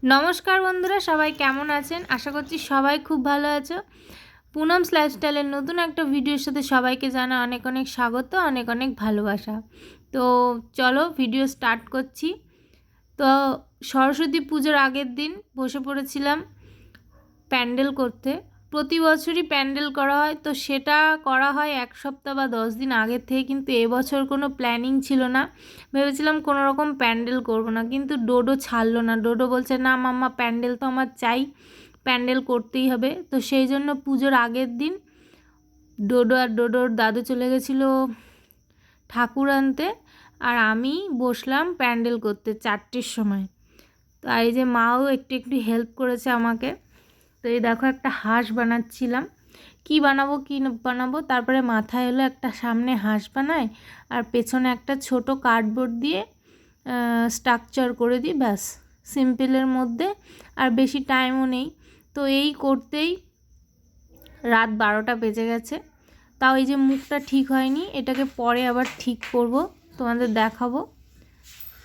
নমস্কার বন্ধুরা, সবাই কেমন আছেন? আশা করছি সবাই খুব ভালো আছো। পুনমস লাইফস্টাইলের নতুন একটা ভিডিওর সাথে সবাইকে জানা অনেক অনেক স্বাগত, অনেক অনেক ভালোবাসা। তো চলো ভিডিও স্টার্ট করছি। তো সরস্বতী পুজোর আগের দিন বসে পড়েছিলাম প্যান্ডেল করতে। প্রতি বছরই প্যান্ডেল করা হয়, তো সেটা করা হয় 1 সপ্তাহ বা 10 দিন আগের থেকে। কিন্তু এবছর কোনো প্ল্যানিং ছিল না, ভেবেছিলাম কোনো রকম প্যান্ডেল করব না, কিন্তু ডোডো ছাড়লো না। ডোডো বলছে, না মাম্মা প্যান্ডেল তো আমার চাই, প্যান্ডেল করতেই হবে। তো সেই জন্য পুজোর আগের দিন ডোডো আর ডোডোর দাদু চলে গেছিলো ঠাকুর আনতে, আর আমি বসলাম প্যান্ডেল করতে 4টের সময়। তো এই যে মাও একটু একটু হেল্প করেছে আমাকে। তো এই দেখো একটা হাঁস বানাচ্ছিলাম, কি বানাবো তারপরে মাথায় এলো একটা সামনে হাঁস বানায় আর পেছনে একটা ছোট কার্ডবোর্ড দিয়ে স্ট্রাকচার করে দিই, ব্যাস সিম্পলের মধ্যে, আর বেশি টাইমও নেই। তো এই করতেই রাত 12টা বেজে গেছে। তাও এই যে মুখটা ঠিক হয়নি, এটাকে পরে আবার ঠিক করব, তোমাদের দেখাবো।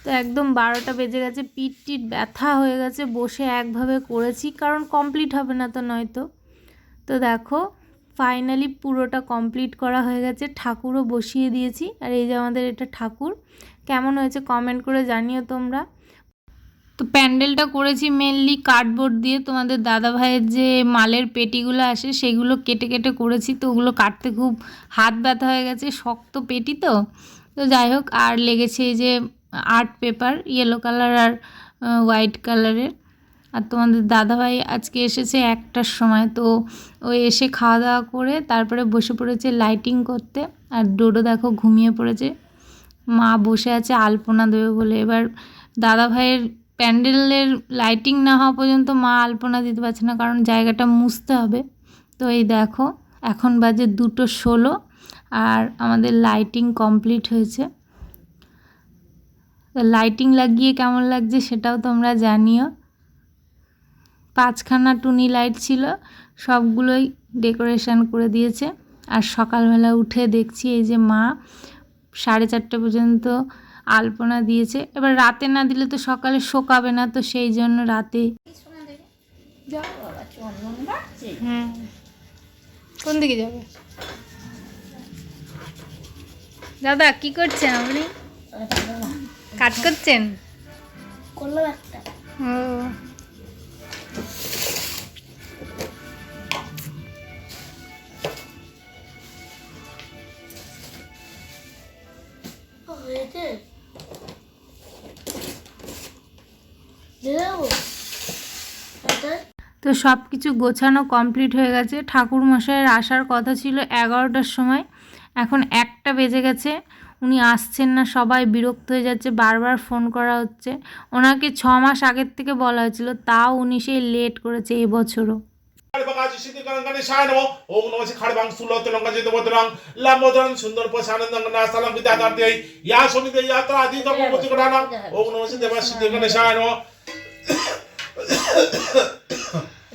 তো একদম 12টা বেজে গেছে, পিঠ টিট ব্যথা হয়ে গেছে, বসে একভাবে করেছি কারণ কমপ্লিট হবে না তো নয়তো। তো দেখো ফাইনালি পুরোটা কমপ্লিট করা হয়ে গেছে, ঠাকুরও বসিয়ে দিয়েছি। আর এই যে আমাদের এটা ঠাকুর, কেমন হয়েছে কমেন্ট করে জানিও তোমরা। তো প্যান্ডেলটা করেছি মেনলি কার্ডবোর্ড দিয়ে। তোমাদের দাদা ভাইয়ের যে মালের পেটিগুলো আসে সেগুলো কেটে কেটে করেছি, তো ওগুলো কাটতে খুব হাত ব্যথা হয়ে গেছে, শক্ত পেটি তো। তো যাই হোক, আর লেগেছে এই যে আর্ট পেপার, ইয়েলো কালার আর হোয়াইট কালারের। আর তোমাদের দাদাভাই আজকে এসেছে 1টার সময়, তো ও এসে খাওয়া দাওয়া করে তারপরে বসে পড়েছে লাইটিং করতে। আর ডোডো দেখো ঘুমিয়ে পড়েছে, মা বসে আছে আলপনা দেবে বলে। এবার দাদাভাইয়ের প্যান্ডেলের লাইটিং না হওয়া পর্যন্ত মা আলপনা দিতে পারছে না, কারণ জায়গাটা মুছতে হবে। তো এই দেখো এখন বাজে 2:16 আর আমাদের লাইটিং কমপ্লিট হয়েছে। লাইটিং লাগিয়ে কেমন লাগছে সেটাও তোমরা জানিও। 5খানা টুনি লাইট ছিল, সবগুলোই ডেকোরেশন করে দিয়েছে। আর সকালবেলা উঠে দেখছি এই যে মা 4:30 পর্যন্ত আলপনা দিয়েছে। এবার রাতে না দিলে তো সকালে শোকাবে না, তো সেই জন্য রাতে। হ্যাঁ, কোন দিকে যাবে দাদা? কি করছেন আপনি? কাট করছেন? ও তো সব কিছু গোছানো কমপ্লিট হয়ে গেছে। ঠাকুরমশাইয়ের আসার কথা ছিল 11টার সময়, এখন 1টা বেজে গেছে, উনি আসছেন না। সবাই বিরক্ত হয়ে যাচ্ছে, বারবার ফোন করা হচ্ছে। ওনাকে 6 মাস আগের থেকে বলা হয়েছিল, তাও উনি সেই লেট করেছে এবছরও। সুন্দর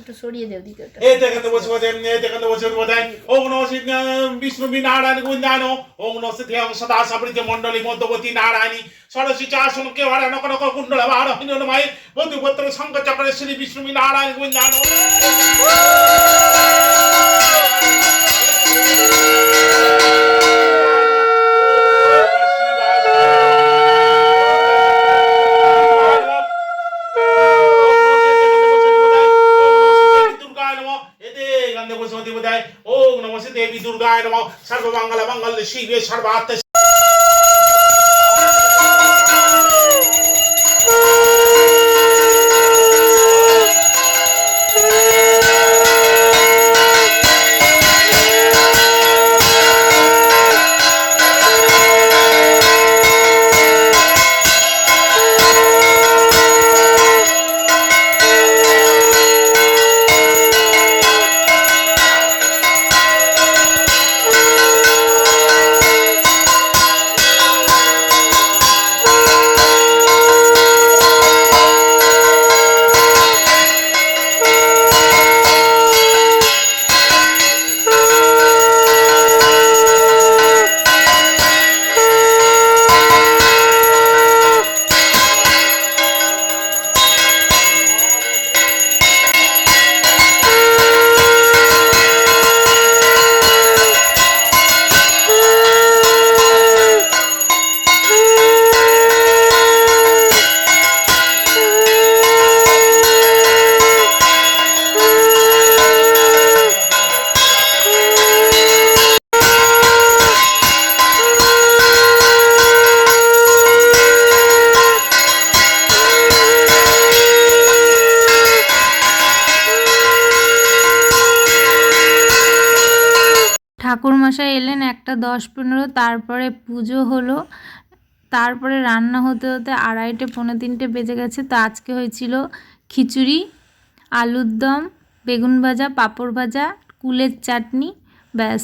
একটু সরিয়ে দেও দিকে ওটা। এই দেখেন তো বসে বসে এই দেখেন তো বসে বসে ওম নমঃ শিবায় বিষ্ণু নারায়ণ গুঞ্জান ওম নমঃ শিবায় সদা সাবৃত মণ্ডলী মধ্যবতী নারায়ণী ষোড়শী চাসন কেওড়া নকনক কুণ্ডল বাহার হিরণময় বধুপত্র শঙ্খ চক্র শ্রী বিষ্ণু নারায়ণ গুঞ্জান। ओम नमः देवी दुर्गाय नमः सर्वमंगल मंगल शिवे सर्वार्थ। ঠাকুরমশাই এলেন 1:10-15, তারপরে পুজো হলো, তারপরে রান্না হতে হতে 2:30-3:45 বেজে গেছে। তো আজকে হয়েছিল খিচুড়ি, আলুর দম, বেগুন ভাজা, পাঁপড় ভাজা, কুলের চাটনি, ব্যাস।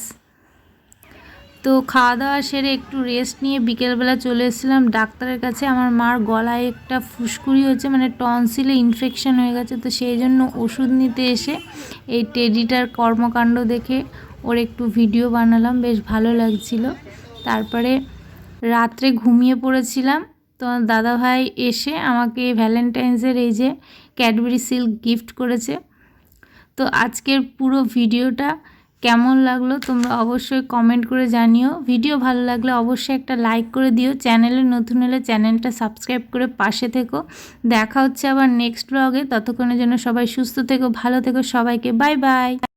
তো খাওয়া দাওয়া সেরে একটু রেস্ট নিয়ে বিকেলবেলা চলে এসেছিলাম ডাক্তারের কাছে। আমার মার গলায় একটা ফুসকুড়ি হয়েছে, মানে টনসিলে ইনফেকশন হয়ে গেছে। তো সেই জন্য ওষুধ নিতে এসে এই টেডিটার কর্মকাণ্ড দেখে ওর একটু ভিডিও বানালাম, বেশ ভালো লাগছিল। তারপরে রাত্রে ঘুমিয়ে পড়েছিলাম। তো দাদাভাই এসে আমাকে ভ্যালেন্টাইন্সের এই যে ক্যাডবেরি সিল্ক গিফট করেছে। তো আজকের পুরো ভিডিওটা কেমন লাগলো তোমরা অবশ্যই কমেন্ট করে জানিও। ভিডিও ভালো লাগলে অবশ্যই একটা লাইক করে দিও। চ্যানেলে নতুন হলে চ্যানেলটা সাবস্ক্রাইব করে পাশে থেকো। দেখা হচ্ছে আবার নেক্সট ব্লগে। ততক্ষণের জন্য সবাই সুস্থ থেকো, ভালো থেকো। সবাইকে বাই বাই।